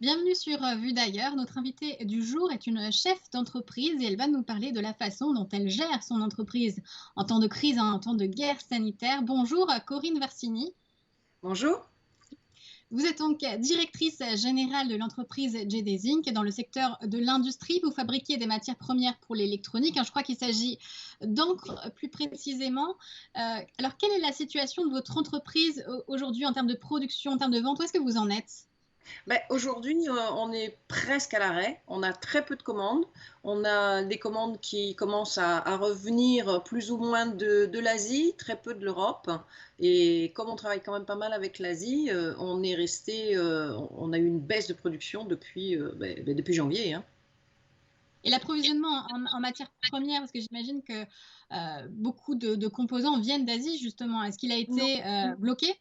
Bienvenue sur Vue d'ailleurs. Notre invitée du jour est une chef d'entreprise et elle va nous parler de la façon dont elle gère son entreprise en temps de crise, en temps de guerre sanitaire. Bonjour Corinne Versini. Bonjour. Vous êtes donc directrice générale de l'entreprise JD Inc. Dans le secteur de l'industrie. Vous fabriquez des matières premières pour l'électronique. Je crois qu'il s'agit d'encre plus précisément. Alors, quelle est la situation de votre entreprise aujourd'hui en termes de production, en termes de vente? Où est-ce que vous en êtes? Aujourd'hui, on est presque à l'arrêt. On a très peu de commandes. On a des commandes qui commencent à revenir plus ou moins de l'Asie, très peu de l'Europe. Et comme on travaille quand même pas mal avec l'Asie, on a eu une baisse de production depuis janvier, hein. Et l'approvisionnement en matières premières, parce que j'imagine que beaucoup de composants viennent d'Asie, justement. Est-ce qu'il a Non, été bloqué?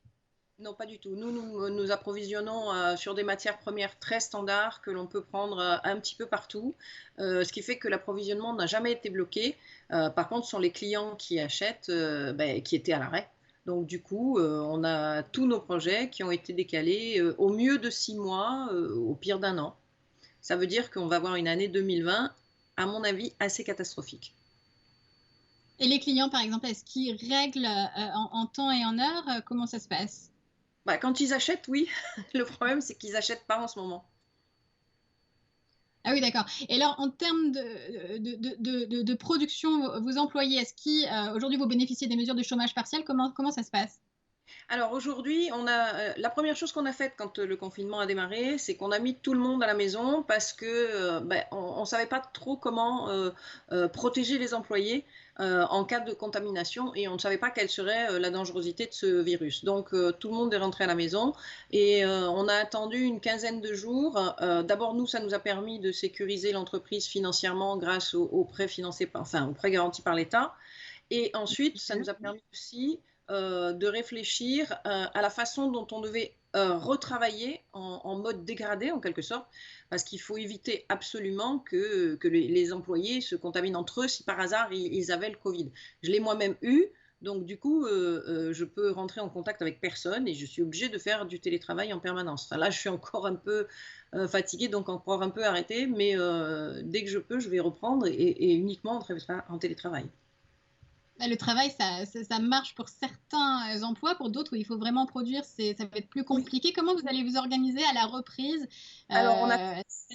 non, pas du tout. Nous approvisionnons sur des matières premières très standards que l'on peut prendre un petit peu partout, ce qui fait que l'approvisionnement n'a jamais été bloqué. Par contre, ce sont les clients qui achètent, qui étaient à l'arrêt. Donc du coup, on a tous nos projets qui ont été décalés au mieux de 6 mois, au pire d'1 an. Ça veut dire qu'on va avoir une année 2020, à mon avis, assez catastrophique. Et les clients, par exemple, est-ce qu'ils règlent en temps et en heure? Comment ça se passe? Quand ils achètent, oui. Le problème, c'est qu'ils n'achètent pas en ce moment. Ah oui, d'accord. Et alors, en termes de production, vos employés, aujourd'hui, vous bénéficiez des mesures de chômage partiel? Comment ça se passe? Alors aujourd'hui, la première chose qu'on a faite quand le confinement a démarré, c'est qu'on a mis tout le monde à la maison parce que on savait pas trop comment protéger les employés en cas de contamination et on ne savait pas quelle serait la dangerosité de ce virus. Donc tout le monde est rentré à la maison et on a attendu une quinzaine de jours. D'abord nous, ça nous a permis de sécuriser l'entreprise financièrement grâce aux prêts financés, aux prêts garantis par l'État. Et ensuite, ça nous a permis aussi de réfléchir à la façon dont on devait retravailler en mode dégradé, en quelque sorte, parce qu'il faut éviter absolument que les employés se contaminent entre eux si par hasard ils avaient le Covid. Je l'ai moi-même eu, donc du coup, je peux rentrer en contact avec personne et je suis obligée de faire du télétravail en permanence. Enfin, là, je suis encore un peu fatiguée, donc encore un peu arrêtée, mais dès que je peux, je vais reprendre et uniquement en télétravail. Bah, le travail, ça marche pour certains emplois, pour d'autres où il faut vraiment produire, ça va être plus Oui. compliqué. Comment vous allez vous organiser à la reprise? Alors,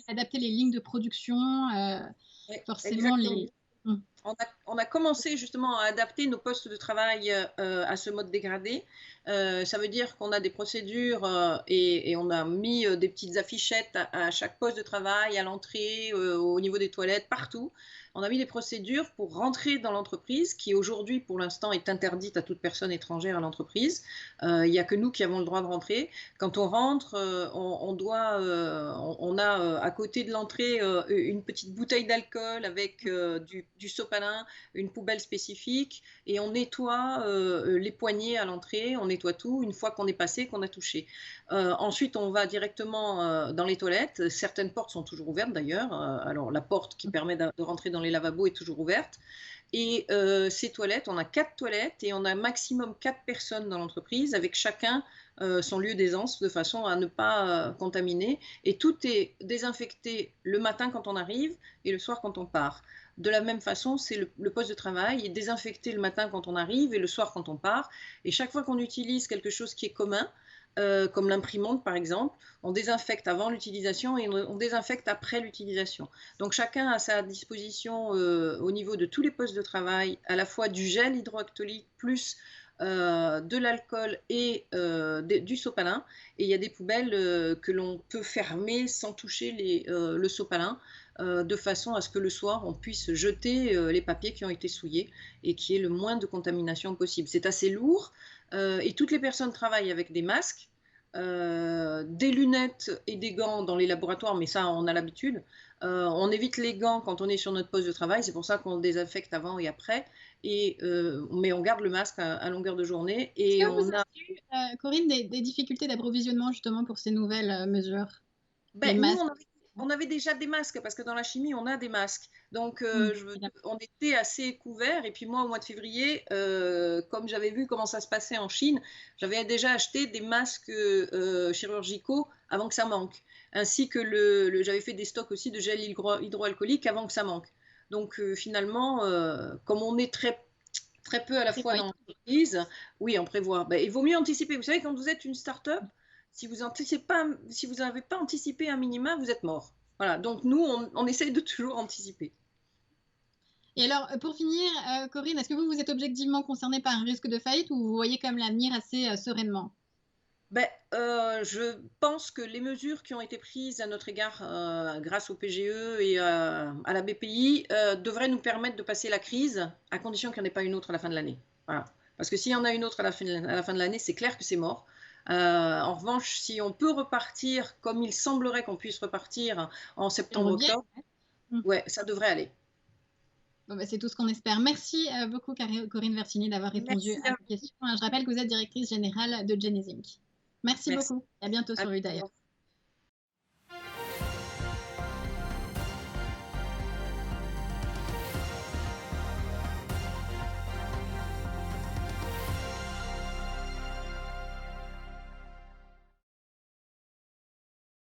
Adapter les lignes de production, ouais, forcément exactement. les. Hmm. On a commencé justement à adapter nos postes de travail à ce mode dégradé. Ça veut dire qu'on a des procédures et on a mis des petites affichettes à chaque poste de travail, à l'entrée, au niveau des toilettes, partout. On a mis des procédures pour rentrer dans l'entreprise, qui aujourd'hui, pour l'instant, est interdite à toute personne étrangère à l'entreprise. Il n'y a que nous qui avons le droit de rentrer. Quand on rentre, on a à côté de l'entrée une petite bouteille d'alcool avec du sopalin, une poubelle spécifique, et on nettoie les poignées à l'entrée, on nettoie tout une fois qu'on est passé, qu'on a touché. Ensuite, on va directement dans les toilettes. Certaines portes sont toujours ouvertes d'ailleurs. Alors la porte qui permet de rentrer dans les lavabos est toujours ouverte. Et ces toilettes, on a 4 toilettes et on a maximum 4 personnes dans l'entreprise avec chacun son lieu d'aisance de façon à ne pas contaminer. Et tout est désinfecté le matin quand on arrive et le soir quand on part. De la même façon, c'est le poste de travail est désinfecté le matin quand on arrive et le soir quand on part. Et chaque fois qu'on utilise quelque chose qui est commun, comme l'imprimante par exemple, on désinfecte avant l'utilisation et on désinfecte après l'utilisation. Donc chacun a à sa disposition au niveau de tous les postes de travail à la fois du gel hydroalcoolique plus de l'alcool et du sopalin. Et il y a des poubelles que l'on peut fermer sans toucher le sopalin, de façon à ce que le soir on puisse jeter les papiers qui ont été souillés et qu'il y ait le moins de contamination possible. C'est assez lourd et toutes les personnes travaillent avec des masques, des lunettes et des gants dans les laboratoires, mais ça on a l'habitude. On évite les gants quand on est sur notre poste de travail, c'est pour ça qu'on le désinfecte avant et après, mais on garde le masque à longueur de journée Est-ce et que vous on a. avez eu, Corinne, des difficultés d'approvisionnement justement pour ces nouvelles mesures? Les Nous, masques. on avait déjà des masques, parce que dans la chimie, on a des masques. Donc, on était assez couverts. Et puis moi, au mois de février, comme j'avais vu comment ça se passait en Chine, j'avais déjà acheté des masques chirurgicaux avant que ça manque. Ainsi que j'avais fait des stocks aussi de gel hydroalcoolique avant que ça manque. Donc, finalement, comme on est très peu à la fois dans l'entreprise, oui, on prévoit. Ben, il vaut mieux anticiper. Vous savez, quand vous êtes une start-up, si vous n'avez pas anticipé un minima, vous êtes mort. Voilà. Donc nous, on essaye de toujours anticiper. Et alors, pour finir, Corinne, est-ce que vous êtes objectivement concernée par un risque de faillite ou vous voyez comme l'avenir assez sereinement? Ben, je pense que les mesures qui ont été prises à notre égard grâce au PGE et à la BPI devraient nous permettre de passer la crise, à condition qu'il n'y en ait pas une autre à la fin de l'année. Voilà. Parce que s'il y en a une autre à la fin de l'année, c'est clair que c'est mort. En revanche, si on peut repartir comme il semblerait qu'on puisse repartir en septembre-octobre, ouais, ça devrait aller. Bon, bah, c'est tout ce qu'on espère. Merci beaucoup, Corinne Versini, d'avoir répondu à la question. Je rappelle que vous êtes directrice générale de Genesis Inc. Merci beaucoup. À bientôt sur Udaya.